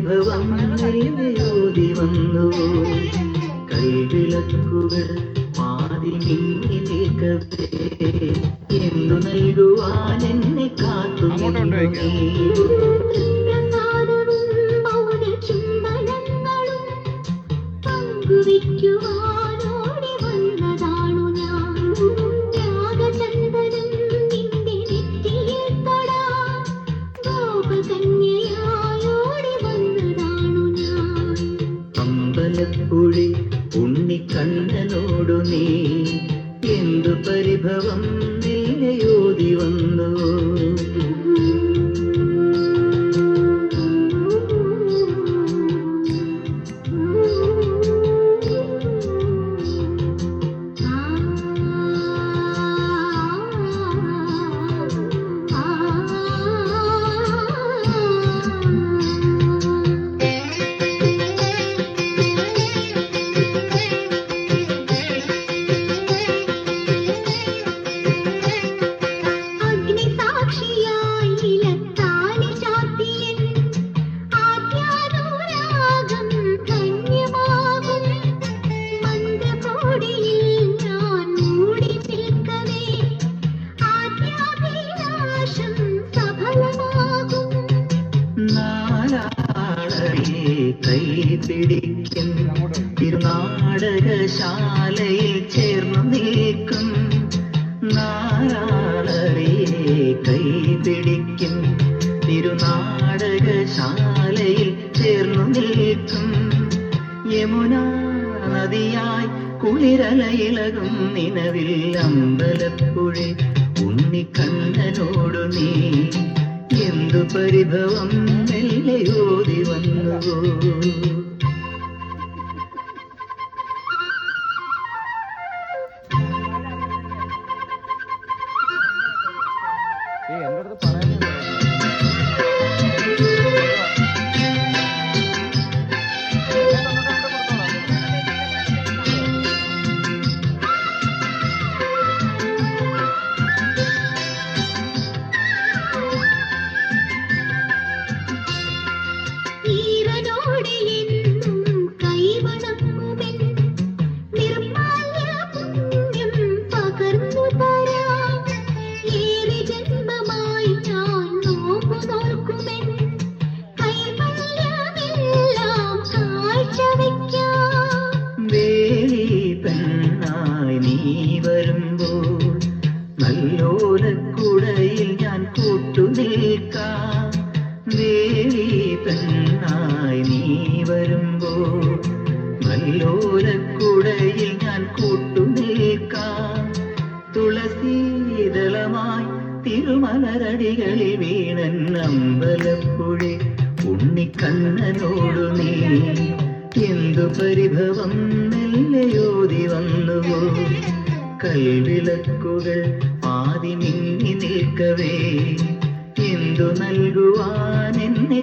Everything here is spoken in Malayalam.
പരിഭവം എഴുതി വന്നു കൈവിളക്കുകൾ പാതി മിന്നി നിൽക്കവേ എന്തു നൽകുവാൻ എന്നെ കാത്തു പങ്കുവയ്ക്കുവാനോടി വന്നതാണു ഞാൻ യാഗചന്ദനം നിന്റെ നെറ്റിയിൽ തൊടാൻ ഗോപകന്യയായോടി വന്നതാണു ഞാൻ അമ്പലപ്പുഴി ഉണ്ണിക്കണ്ണനോടു നീ എന്തു പരിഭവം നിന്നെയോതി വന്നു കൈ പിടിക്കും തിരുനാടകശാലയിൽ ചേർന്നു നിൽക്കും നാരാളറിയെ കൈ പിടിക്കും തിരുനാടകശാലയിൽ ചേർന്നു നിൽക്കും യമുനാ നദിയായി കുളിരലയിളകും നിലവിൽ അമ്പലപ്പുഴി ഉണ്ണിക്കണ്ണനോടു നീ എന്തു പരിഭവം മെല്ലെയോതി വന്നുവോ വരുമ്പോൾ നല്ലോലക്കുടയിൽ ഞാൻ കൂട്ടുനിൽക്കാം വേലി പെണ്ണായി നീ വരുമ്പോൾ നല്ലോലക്കുടയിൽ ഞാൻ കൂട്ടുനിൽക്കാം തുളസീതളമായി തിരുമലരടികളിൽ വീണൻ അമ്പലപ്പുഴി ഉണ്ണിക്കണ്ണനോടു നീ എന്തു പരിഭവം മെല്ലെയോതി വന്നുവോ കൽവിളക്കുകൾ പാതി മിന്നി നിൽക്കവേ എന്തു നൽകുവാൻ എന്നെ